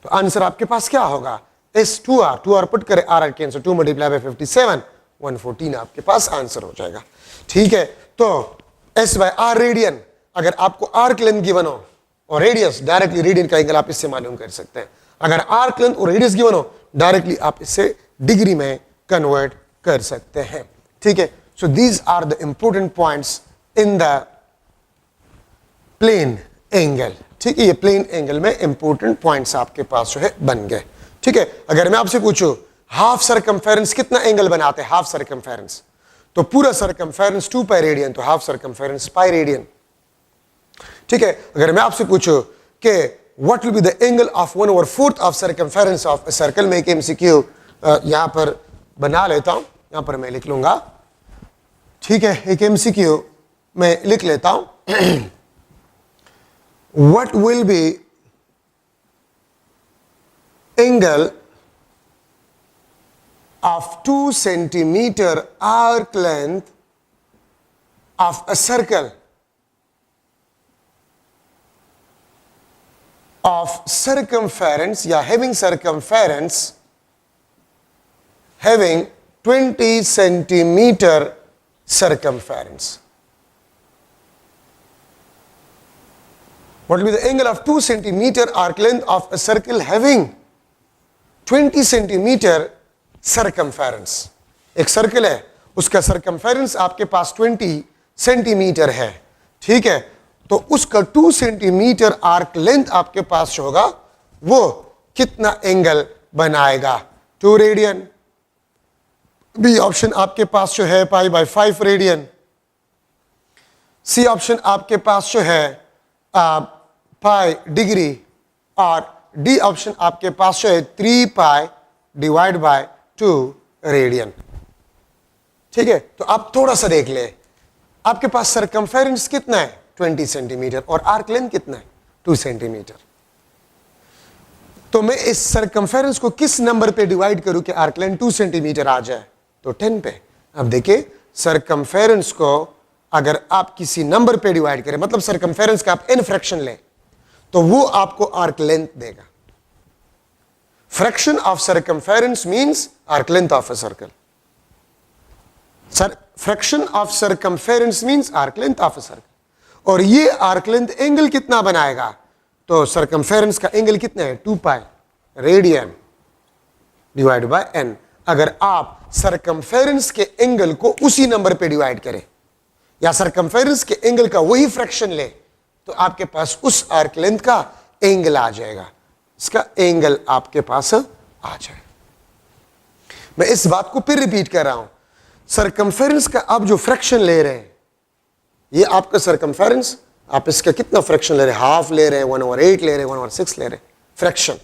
तो आंसर आपके पास क्या होगा, S 2R पुट करें, R कैंसिल, 2 मल्टीप्लाई बाय 57, 114 आपके पास आंसर हो जाएगा। ठीक है, तो S बाय R रेडियन, अगर आपको आर्क लेंथ गिवन हो और रेडियस, डायरेक्टली रेडियन का एंगल आप इससे मालूम कर सकते हैं। अगर आर्क लेंथ और रेडियस गिवन हो, डायरेक्टली आप इससे डिग्री में कन्वर्ट कर सकते हैं। ठीक है, so these are the important points in the plane angle. ठीक है, ये प्लेन एंगल में इंपॉर्टेंट पॉइंट्स आपके पास जो है बन गए। ठीक है, अगर मैं आपसे पूछूं हाफ सरकमफेरेंस कितना एंगल बनाते हैं, हाफ सरकमफेरेंस, तो पूरा सरकमफेरेंस 2 पाई रेडियन, तो हाफ सरकमफेरेंस पाई रेडियन। ठीक है, अगर मैं आपसे पूछूं कि what will B the angle of 1/4 of circumference of a circle, में एक एमसीक्यू यहां पर बना लेता हूं, यहां पर मैं लिख लूंगा। ठीक है, एक एमसीक्यू मैं लिख लेता हूं। What will B angle of 2 centimeter arc length of a circle of circumference, या having circumference having 20 centimeter circumference. What will be the angle of 2 centimeter arc length of a circle having 20 centimeter circumference? एक circle है, उसका circumference आपके पास 20 centimetre है। ठीक है, तो उसका 2 सेंटीमीटर आर्क लेंथ आपके पास होगा, वो कितना एंगल बनाएगा? 2 रेडियन। बी ऑप्शन आपके पास जो है π/5 रेडियन। सी ऑप्शन आपके पास जो है पाई डिग्री, और डी ऑप्शन आपके पास जो है 3 पाई डिवाइड बाय 2 रेडियन। ठीक है, तो आप थोड़ा सा देख ले, आपके पास सरकमफेरेंस कितना है? 20 सेंटीमीटर, और आर्क लेंथ कितना है? 2 सेंटीमीटर। तो मैं इस सरकमफेरेंस को किस नंबर पे डिवाइड करूं कि आर्क लेंथ 2 सेंटीमीटर आ जाए? तो 10 पे। अब देखिए, सरकमफेरेंस को अगर आप किसी नंबर पे डिवाइड करें, मतलब सरकमफेरेंस का आप n फ्रैक्शन लें, तो वो आपको आर्क लेंथ देगा। Fraction of circumference means arc length of a circle. Fraction of circumference means arc length of a circle. और ये arc length एंगल कितना बनाएगा? तो circumference का एंगल कितना है? 2 pi radian divide bye n। अगर आप circumference के एंगल को उसी नंबर पे डिवाइड करें, या circumference के एंगल का वही फ्रैक्शन ले, तो आपके पास उस आर्क लेंथ का एंगल आ जाएगा, इसका एंगल आपके पास आ जाए। मैं इस बात को फिर रिपीट कर रहा हूं, सरकमफेरेंस का आप जो फ्रैक्शन ले रहे हैं, ये आपका सरकमफेरेंस, आप इसका कितना फ्रैक्शन ले रहे हैं? हाफ ले रहे हैं, 1/8 ले रहे हैं, 1/6 ले रहे हैं फ्रैक्शन।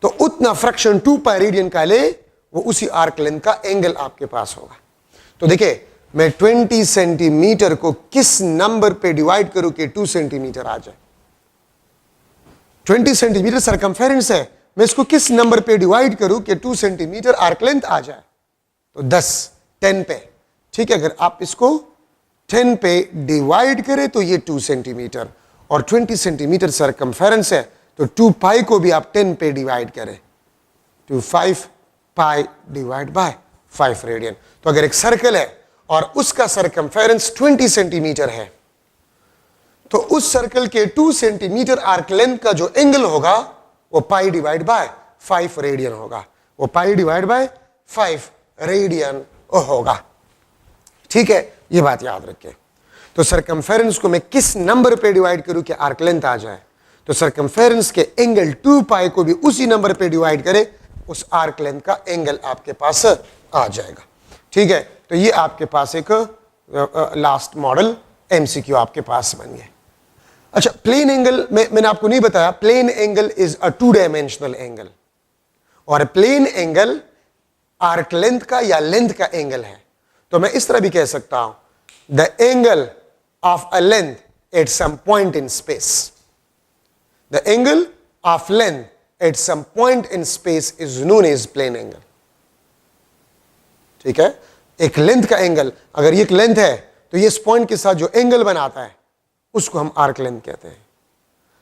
तो उतना फ्रैक्शन 2 पाई रेडियन का ले, वो उसी आर्क लेंथ का एंगल आपके पास होगा। तो देखिए, मैं 20 सेंटीमीटर को किस नंबर पे डिवाइड करूं कि 2 सेंटीमीटर आ जाए? 20 सेंटीमीटर सरकमफेरेंस है, मैं इसको किस नंबर पे डिवाइड करूं कि 2 सेंटीमीटर आर्क लेंथ आ जाए? तो 10 पे। ठीक है, अगर आप इसको 10 पे डिवाइड करें तो ये 2 सेंटीमीटर, और 20 सेंटीमीटर सरकमफेरेंस है, तो 2 पाई को भी आप 10 पे डिवाइड करें, तो 5 पाई डिवाइड बाय 5 रेडियन। तो अगर एक सर्कल है और उसका सरकमफेरेंस 20 सेंटीमीटर है, तो उस सर्कल के 2 सेंटीमीटर आर्क लेंथ का जो एंगल होगा, वो पाई डिवाइड बाय 5 रेडियन होगा, वो पाई डिवाइड बाय 5 रेडियन होगा। ठीक है, ये बात याद रखें। तो सरकमफेरेंस को मैं किस नंबर पे डिवाइड करूं कि आर्क लेंथ आ जाए? तो सरकमफेरेंस के एंगल 2 पाई को भी उसी नंबर पे डिवाइड करें, उस आर्क लेंथ का एंगल आपके पास आ जाएगा। ठीक है, तो ये आपके पास एक लास्ट मॉडल एमसीक्यू आपके पास बन गया। अच्छा, प्लेन एंगल मैंने आपको नहीं बताया, plane angle is a 2 dimensional angle, और प्लेन एंगल आर्क लेंथ का या लेंथ का एंगल है। तो मैं इस तरह भी कह सकता हूं, the angle of a length at some point in space, the angle of length at some point in space is known as plane angle. ठीक है, एक लेंथ का एंगल, अगर ये एक लेंथ है, तो ये इस पॉइंट के साथ जो एंगल बनाता है उसको हम आर्क लेंथ कहते हैं।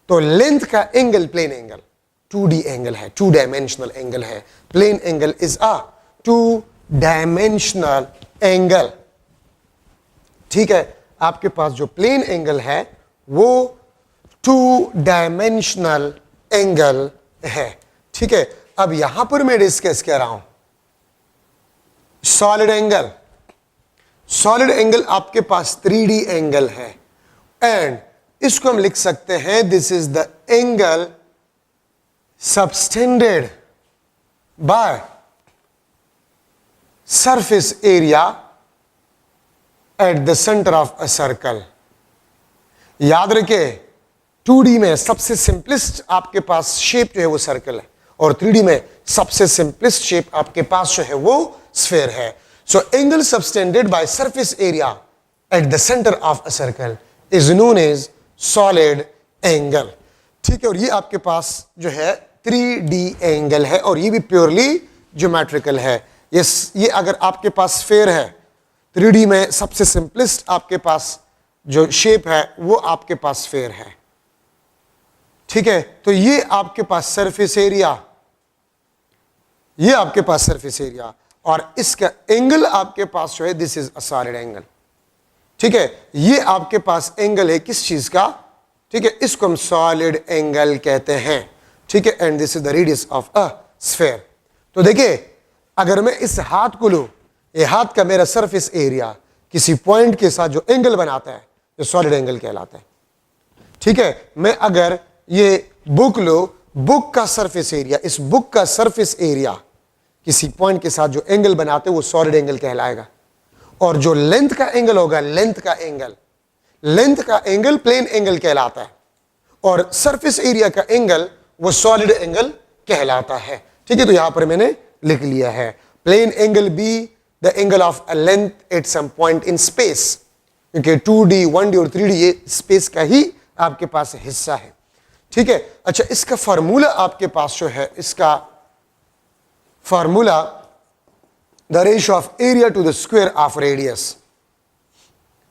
तो लेंथ का angle plane angle 2D angle है, 2 डायमेंशनल एंगल है। Plane angle is a 2 dimensional angle. ठीक है, आपके पास जो प्लेन एंगल है वो 2 डायमेंशनल एंगल है। ठीक है, अब यहां पर मैं डिस्कस कर रहा हूं सॉलिड एंगल। सॉलिड एंगल आपके पास 3D एंगल है, एंड इसको हम लिख सकते हैं, this is the angle subtended by surface area at the centre of a circle. याद रखे 2D में सबसे सिंपलेस्ट आपके पास शेप जो है वो सर्कल है, और 3D में सबसे सिंपलेस्ट शेप आपके पास जो है वो स्फीयर है। So angle subtended by surface area at the centre of a circle is known as solid angle. ठीक है, और ये आपके पास जो है 3D एंगल है, और ये भी प्योरली ज्योमेट्रिकल है। ये अगर आपके पास स्फीयर है, 3D में सबसे सिंपलेस्ट आपके पास जो शेप है वो आपके पास स्फीयर है। ठीक है, तो ये आपके पास सरफेस एरिया, ये आपके पास सरफेस एरिया, और इसका एंगल आपके पास जो है this is a solid angle. ठीक है, ये आपके पास एंगल है किस चीज का? ठीक है, इसको हम सॉलिड एंगल कहते हैं। ठीक है, and this is the radius of a sphere. तो देखिए, अगर मैं इस हाथ को लूं, ये हाथ का मेरा सरफेस एरिया किसी पॉइंट के साथ जो एंगल बनाता है जो सॉलिड एंगल कहलाता है। ठीक है, मैं अगर ये बुक लो, बुक का सरफेस एरिया, इस बुक का सरफेस एरिया किसी पॉइंट के साथ जो एंगल बनाते हैं वो सॉलिड एंगल कहलाएगा। और जो लेंथ का एंगल होगा, लेंथ का एंगल प्लेन एंगल कहलाता है, और सरफेस एरिया का एंगल वो सॉलिड एंगल कहलाता है। ठीक है, तो यहां पर मैंने लिख लिया है plane angle be the angle of a length at some point in space, क्योंकि 2D 1D और 3D ये स्पेस का ही आपके पास हिस्सा है। ठीक है, अच्छा, इसका फार्मूला आपके पास जो है, इसका formula the ratio of area to the square of radius.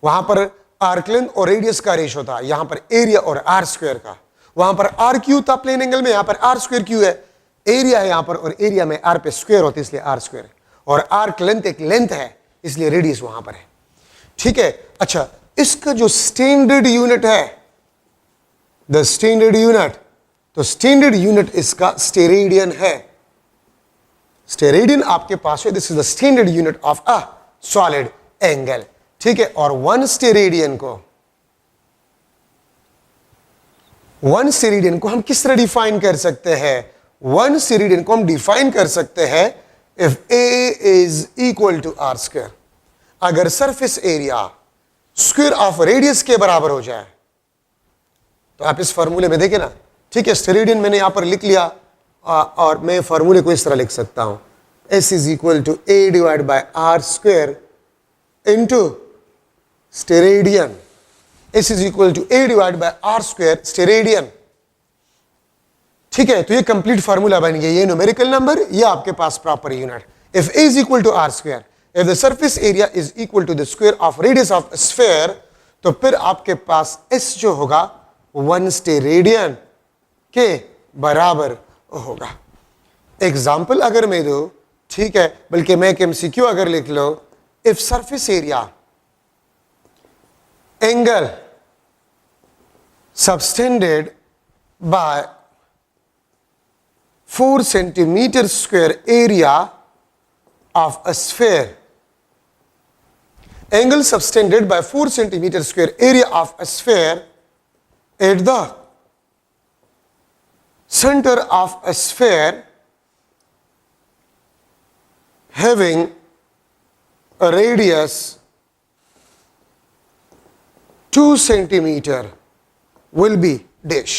वहां पर आर्क लेंथ और रेडियस का रेशियो था, यहां पर एरिया और आर स्क्वायर का। वहां पर आर क्यू था प्लेन एंगल में, यहां पर आर स्क्वायर क्यू है। एरिया है यहां पर, और एरिया में आर पे स्क्वायर होती है इसलिए आर स्क्वायर है, और आर्क लेंथ एक लेंथ है इसलिए रेडियस वहां पर है। ठीक है, अच्छा, इसका जो स्टैंडर्ड यूनिट है, द स्टैंडर्ड यूनिट, तो स्टैंडर्ड यूनिट इसका स्टेरेडियन है। स्टेरेडियन आपके पास है, this is the standard unit of a solid angle. ठीक है, और वन स्टेरेडियन को हम किस तरह डिफाइन कर सकते हैं? वन स्टेरेडियन को हम डिफाइन कर सकते हैं if A is equal to R square. अगर surface area square of radius के बराबर हो जाए, तो आप इस फॉर्मूले में देखें ना। ठीक है, स्टेरेडियन मैंने यहां पर लिख लिया, और मैं फॉर्मूले को इस तरह लिख सकता हूं, S is equal to A divide by R square into steradian. S is equal to A divide by R square steradian. ठीक है, तो ये कंप्लीट फार्मूला बन गया। ये न्यूमेरिकल नंबर, ये आपके पास proper unit. If A is equal to R square, if the surface area is equal to the square of radius of sphere, तो फिर आपके पास एस जो होगा वन स्टेरेडियन के बराबर होगा। एग्जाम्पल अगर मैं दूं, ठीक है, बल्कि मैं एक एमसीक्यू अगर लिख लो, if surface area angle subtended by 4 centimeter square area of a sphere, angle subtended by 4 centimeter square area of a sphere at the center of a sphere having a radius 2 centimeter will be dash.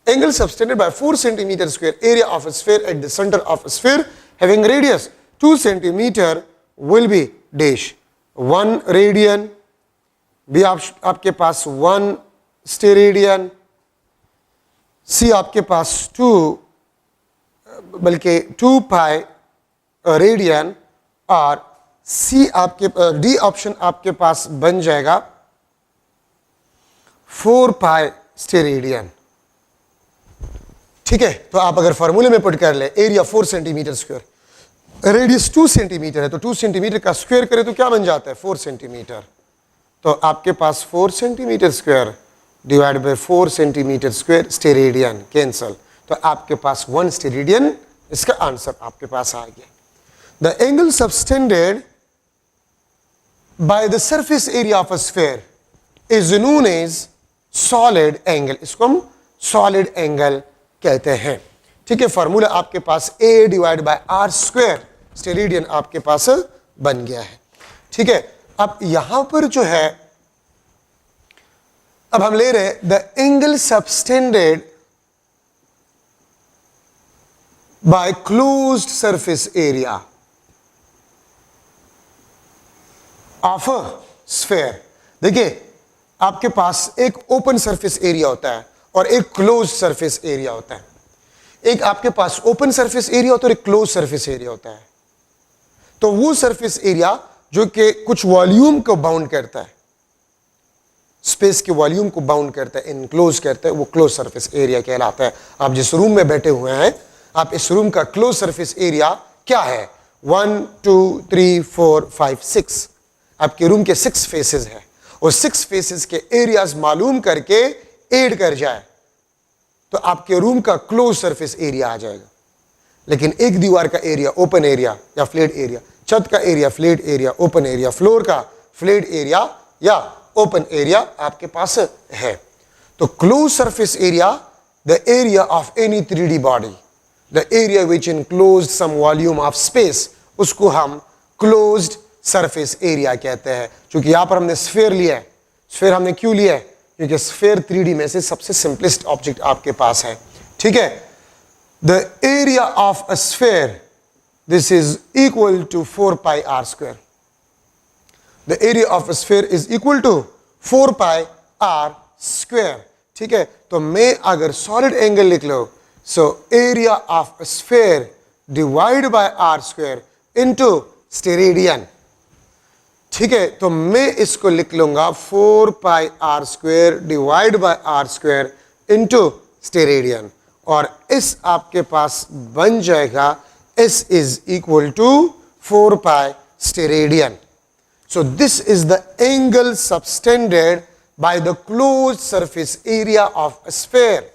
Angle subtended by 4 centimeter square area of a sphere at the center of a sphere having radius 2 centimeter will be dash. 1 radian भी आपके पास 1 steradian, सी आपके पास 2 बल्कि 2 pi radian, और सी आपके D option आपके पास बन जाएगा 4 पाई स्टेरेडियन। ठीक है, तो आप अगर फॉर्मूले में पुट कर ले, area 4 centimetre square, radius 2 centimetre है, तो 2 सेंटीमीटर का स्क्वायर करें तो क्या बन जाता है? 4 सेंटीमीटर। तो आपके पास 4 centimetre square divide bye 4 centimetre square steradian cancel, तो आपके पास 1 स्टेरेडियन, इसका आंसर आपके पास आ गया। The angle subtended by the surface area of a sphere is known as solid angle, इसको हम सॉलिड एंगल कहते हैं। ठीक है, फॉर्मूला आपके पास a divide by R square steradian आपके पास बन गया है। ठीक है, अब यहां पर जो है, अब हम ले रहे हैं the angle subtended bye closed surface area of a sphere. देखिए, आपके पास एक ओपन सरफेस एरिया होता है और एक क्लोज सरफेस एरिया होता है। एक आपके पास ओपन सरफेस एरिया होता है और एक क्लोज सरफेस एरिया होता है। तो वो सरफेस एरिया जो कि कुछ वॉल्यूम को बाउंड करता है, स्पेस के वॉल्यूम को बाउंड करता है, इनक्लोज करता है, वो क्लोज सरफेस एरिया कहलाता है। आप जिस रूम में बैठे हुए हैं, आप इस रूम का क्लोज सरफेस एरिया क्या है? 1 2 3 4 5 6। आपके रूम के 6 फेसेस हैं और 6 फेसेस के एरियाज मालूम करके ऐड कर जाए तो आपके रूम का क्लोज सरफेस एरिया आ जाएगा। लेकिन एक दीवार का एरिया ओपन एरिया या फ्लैट एरिया, छत का area flat area open area, floor का फ्लैट एरिया या ओपन एरिया आपके पास है। तो close surface area, the area of any 3D body, the area which enclosed some volume of space, उसको हम क्लोज्ड सरफेस एरिया कहते हैं। क्योंकि यहां पर हमने स्फेयर लिया है। स्फेयर हमने क्यों लिया है? क्योंकि स्फेयर 3D में से सबसे सिंपलेस्ट ऑब्जेक्ट आपके पास है। ठीक है, the area of a sphere, this is equal to 4 pi R square. The area of a sphere is equal to 4 pi R square. ठीक है, तो मैं अगर सॉलिड एंगल लिख लो, so area of a sphere divide by R square into steradian. ठीक है, तो मैं इसको लिख लूंगा 4 pi R square divide by R square into steradian, और इस आपके पास बन जाएगा S is equal to 4 pi steradian. So this is the angle subtended by the close surface area of a sphere.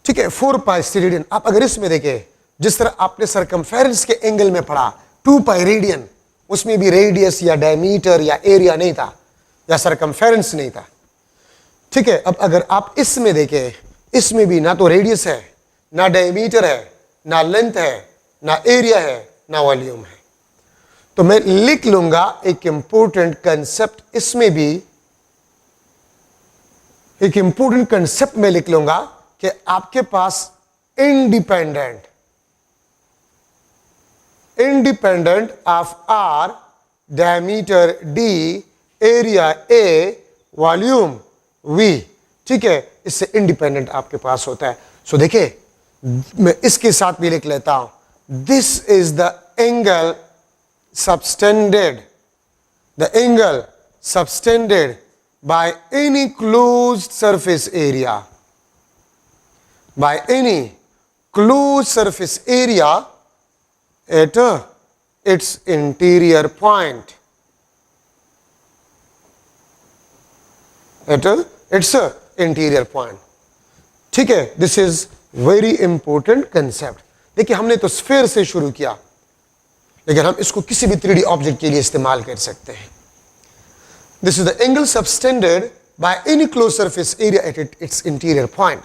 ठीक है, 4 पाई स्टेरेडियन। आप अगर इसमें देखें, जिस तरह आपने सरकमफेरेंस के एंगल में पढ़ा 2 पाई रेडियन, उसमें भी रेडियस या डायमीटर या एरिया नहीं था या सरकमफेरेंस नहीं था। ठीक है, अब अगर आप इसमें देखें, इसमें भी ना तो रेडियस है, ना डायमीटर है, ना लेंथ है, ना एरिया है, ना वॉल्यूम है। तो मैं लिख लूंगा एक इंपॉर्टेंट कंसेप्ट, इसमें भी एक इंपॉर्टेंट कंसेप्ट में लिख लूंगा कि आपके पास independent of R, diameter D, area A, volume V, ठीक है, इससे इंडिपेंडेंट आपके पास होता है। सो देखिए, मैं इसके साथ भी लिख लेता हूं, this is the angle subtended by any closed surface area, by any closed surface area at its interior point, at its interior point। ठीक है, this is very important concept. देखिए, हमने तो स्फेयर से शुरू किया, लेकिन हम इसको किसी भी 3D ऑब्जेक्ट के लिए इस्तेमाल कर सकते हैं। This is the angle subtended by any close surface area at its interior point.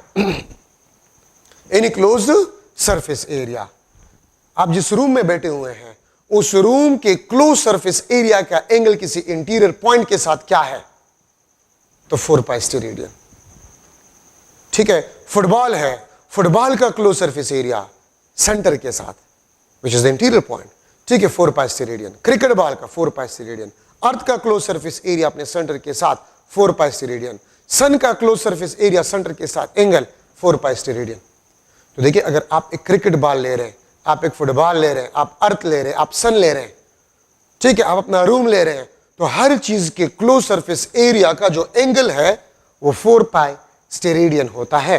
Any closed surface area, आप जिस रूम में बैठे हुए हैं, उस रूम के क्लोज सरफेस एरिया का एंगल किसी इंटीरियर पॉइंट के साथ क्या है? तो 4 पाई स्टेरेडियन। ठीक है, फुटबॉल है, फुटबॉल का क्लोज सरफेस एरिया सेंटर के साथ, विच इज द इंटीरियर पॉइंट। ठीक है, 4 पाई स्टेरेडियन। क्रिकेट बॉल का 4 पाई स्टेरेडियन। अर्थ का क्लोज सरफेस एरिया अपने सेंटर के साथ 4 पाई स्टेरेडियन। सन का क्लोज सरफेस एरिया सेंटर के साथ एंगल 4 पाई स्टेरेडियन। तो देखिए, अगर आप एक क्रिकेट बॉल ले रहे हैं, आप एक फुटबॉल ले रहे हैं, आप अर्थ ले रहे हैं, आप सन ले रहे हैं, ठीक है, आप अपना रूम ले रहे हैं, तो हर चीज के क्लोज सरफेस एरिया का जो एंगल है वो 4 पाई स्टेरेडियन होता है।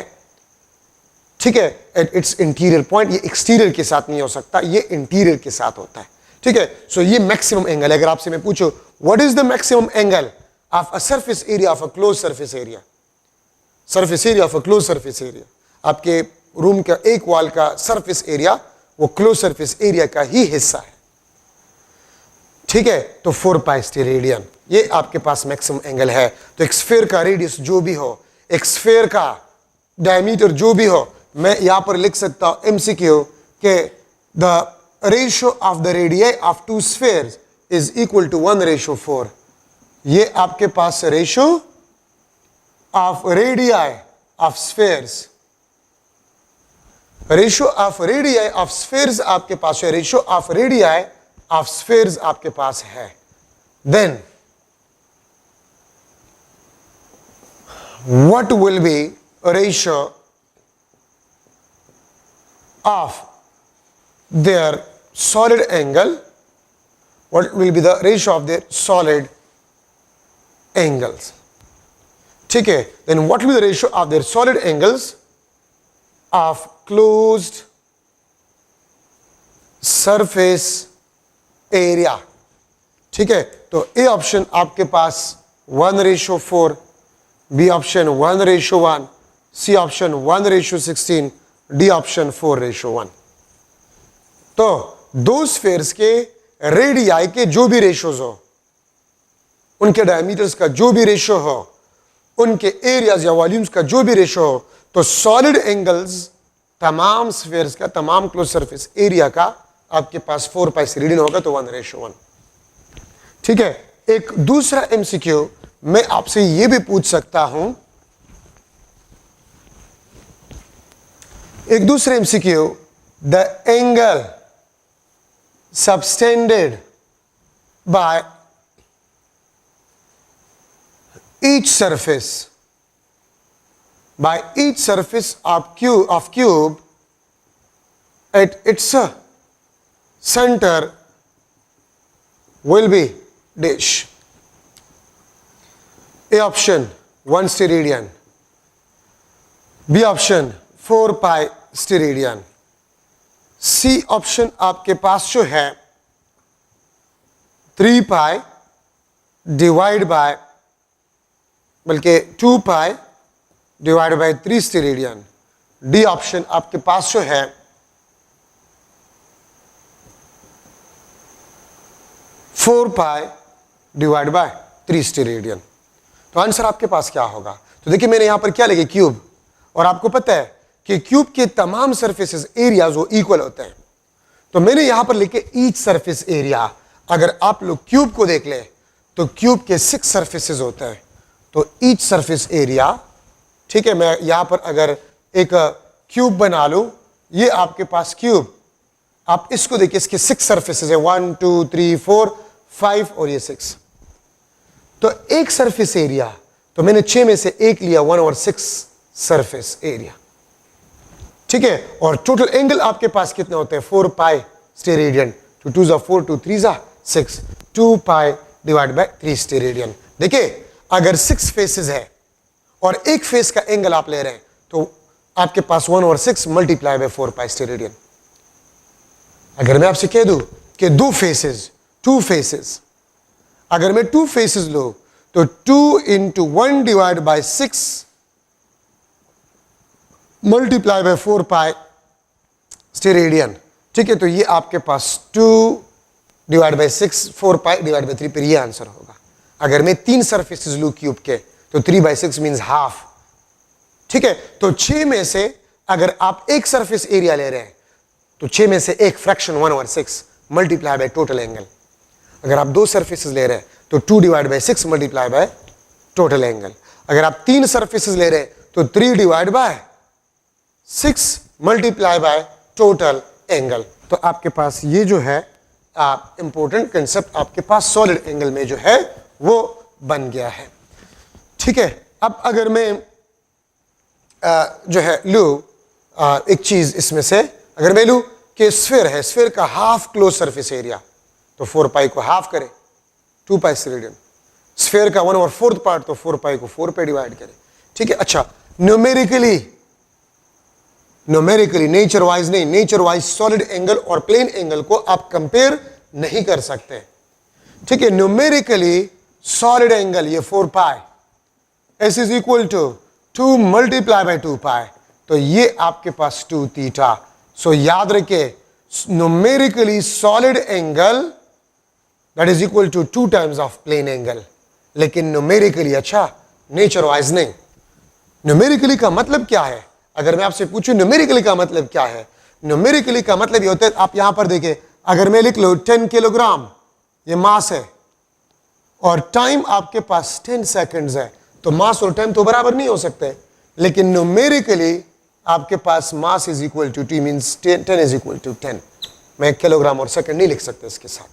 ठीक है, एट इट्स इंटीरियर पॉइंट। ये एक्सटीरियर के साथ नहीं हो सकता, ये इंटीरियर के साथ होता है। ठीक है, सो ये मैक्सिमम एंगल है। अगर आपसे मैं पूछूं what is the maximum angle of a surface area of a close surface area, surface area of a close surface area, आपके रूम का एक वॉल का सरफेस एरिया वो क्लोज सरफेस एरिया का ही हिस्सा है। ठीक है, तो 4 पाई स्टेरेडियन ये आपके पास मैक्सिमम एंगल है। तो एक स्फेयर का रेडियस जो भी हो, एक स्फेयर का डायमीटर जो भी हो, मैं यहां पर लिख सकता हूं MCQ के the ratio of the radii of 2 spheres is equal to 1:4। ये आपके पास ratio of radii of spheres, ratio of radii of spheres आपके पास है, ratio of radii of spheres आपके पास है। Then what will be ratio of their solid angle, what will be the ratio of their solid angles? ठीक है, then what will be the ratio of their solid angles of closed surface area? ठीक है, तो A option आपके पास 1:4, B option 1:1, C option 1:16, D option 4:1। तो दो spheres के रेडियाई के जो भी रेशोज हो, उनके डायमीटर्स का जो भी रेशो हो, उनके एरियाज या वॉल्यूम्स का जो भी रेशो हो, तो सॉलिड एंगल्स तमाम स्फेयर्स का, तमाम क्लोज सरफेस एरिया का आपके पास 4π रेडियन होगा, तो 1:1। ठीक है, एक दूसरा एमसीक्यू मैं आपसे यह भी पूछ सकता हूं, एक दूसरा MCQ, the angle subtended by each surface of cube at its center will be dash. A option 1 steradian, B option 4π steradian, C option आपके पास जो है 3π डिवाइड बाय, बल्कि 2π divide by 3 steradian, D option आपके पास जो है 4π डिवाइड बाय 3 स्टेरेडियन। तो आंसर आपके पास क्या होगा? तो देखिए मैंने यहां पर क्या लिखे, क्यूब, और आपको पता है कि क्यूब के तमाम सरफेसेस एरियाज वो इक्वल होते हैं, तो मैंने यहां पर लिखे ईच सरफेस एरिया। अगर आप लोग क्यूब को देख लें तो क्यूब के 6 सरफेसेस होते हैं, तो ईच सरफेस एरिया, ठीक है, मैं यहां पर अगर एक क्यूब बना लूं, ये आपके पास क्यूब, आप इसको देखिए, इसके 6 सरफेसेस है, 1 2 3 4 5 और ये 6, तो एक सरफेस एरिया, तो मैंने 6 में से एक लिया, 1/6 सरफेस एरिया। ठीक है, और टोटल एंगल आपके पास कितने होते हैं? 4π स्टेरेडियन, 2 2 4 2 3 6, 2π डिवाइड बाय 3 स्टेरेडियन। देखिए अगर 6 फेसेस है और एक फेस का एंगल आप ले रहे हैं, तो आपके पास 1/6 मल्टीप्लाई बाय 4π स्टेरेडियन। अगर मैं आपसे कह दूं कि 2 फेसेस, अगर मैं 2 फेसेस लूं तो 2 × 1 divide by 6 multiply by 4π steradian. ठीक है, तो ये आपके पास 2 डिवाइड बाय 6 4π डिवाइड बाय 3 पर ये आंसर होगा। अगर मैं 3 सरफेसेस लूं क्यूब के, तो 3/6 मींस हाफ। ठीक है, तो 6 में से अगर आप एक सरफेस एरिया ले रहे हैं, तो 6 में से एक fraction 1/6 multiply by total angle. अगर आप 2 सरफेसेस ले रहे हैं तो 2 divide by 6 multiply by total angle. अगर आप 3 सरफेसेस ले रहे हैं तो 3 divide by 6 multiply by total angle. तो आपके पास ये जो है इंपॉर्टेंट कंसेप्ट आपके पास सॉलिड एंगल में जो है वो बन गया है। ठीक है, अब अगर मैं जो है लूं एक चीज इसमें से, अगर मैं लूं कि स्फीयर है, स्फीयर का हाफ क्लोज सरफेस एरिया, तो 4π को हाफ करें, 2π स्टेरेडियन। स्फीयर का 1/4 पार्ट, तो 4π को 4 पे डिवाइड करें। ठीक है, अच्छा न्यूमेरिकली नेचर वाइज नहीं, नेचर वाइज सॉलिड एंगल और प्लेन एंगल को आप कंपेयर नहीं कर सकते। ठीक है, न्यूमेरिकली सॉलिड एंगल ये 4π S is equal to 2 multiply by 2π, तो ये आपके पास 2 थीटा। सो याद रखिए, numerically solid angle that is equal to 2 times of plane angle, लेकिन न्यूमेरिकली, अच्छा नेचर वाइज नहीं। न्यूमेरिकली का मतलब क्या है? अगर मैं आपसे पूछूं न्यूमेरिकली का मतलब क्या है, न्यूमेरिकली का मतलब ये होता है, आप यहां पर देखें, अगर मैं लिख लो 10 किलोग्राम ये मास है और टाइम आपके पास 10 सेकंड्स है, तो मास और टाइम तो बराबर नहीं हो सकते, लेकिन न्यूमेरिकली आपके पास mass is equal to T means 10 is equal to 10। मैं किलोग्राम और सेकंड नहीं लिख सकते इसके साथ,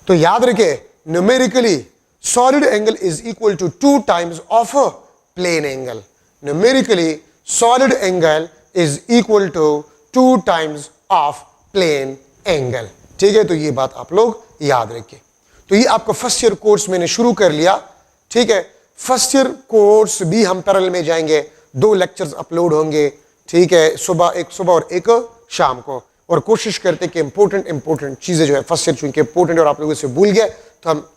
तो याद रखे numerically solid angle is equal to 2 times of a plane angle. Numerically solid angle is equal to 2 times of plane angle. ठीक है, तो ये बात आप लोग याद रखिए। तो ये आपका फर्स्ट ईयर कोर्स मैंने शुरू कर लिया। ठीक है, फर्स्ट ईयर कोर्स भी हम पैरेलल में जाएंगे, 2 लेक्चर्स अपलोड होंगे। ठीक है, एक सुबह और एक शाम को, और कोशिश करते कि इंपॉर्टेंट चीजें जो है फर्स्ट ईयर चूंकि इंपॉर्टेंट और आप लोगों से भूल गए तो हम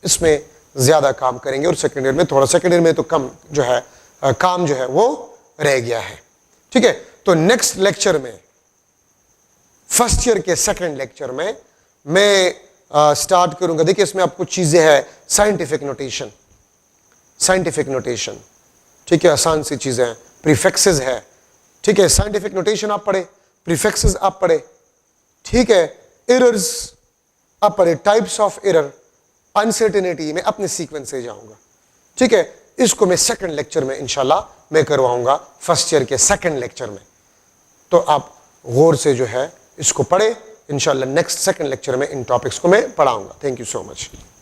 इसमें ज्यादा काम करेंगे, और सेकेंड ईयर में थोड़ा, सेकेंड ईयर में तो कम जो है काम जो है वो रह गया है। ठीक है, तो नेक्स्ट लेक्चर में, फर्स्ट ईयर के सेकेंड लेक्चर में मैं स्टार्ट करूंगा। देखिए इसमें आपको चीजें हैं, साइंटिफिक नोटेशन, ठीक है, आसान सी चीजें हैं, प्रीफिक्सेस है। ठीक है, साइंटिफिक नोटेशन आप पढ़े, प्रीफिक्सेस आप पढ़े। ठीक है, एरर्स आप पढ़े, टाइप्स ऑफ एरर, अनसर्टेनिटी में अपने सीक्वेंस से जाऊंगा। ठीक है, इसको मैं सेकंड लेक्चर में इंशाल्लाह मैं करवाऊंगा, फर्स्ट ईयर के सेकंड लेक्चर में। तो आप गौर से जो है इसको पढ़े, इंशाल्लाह नेक्स्ट सेकंड लेक्चर में इन टॉपिक्स को मैं पढ़ाऊंगा। Thank you so much.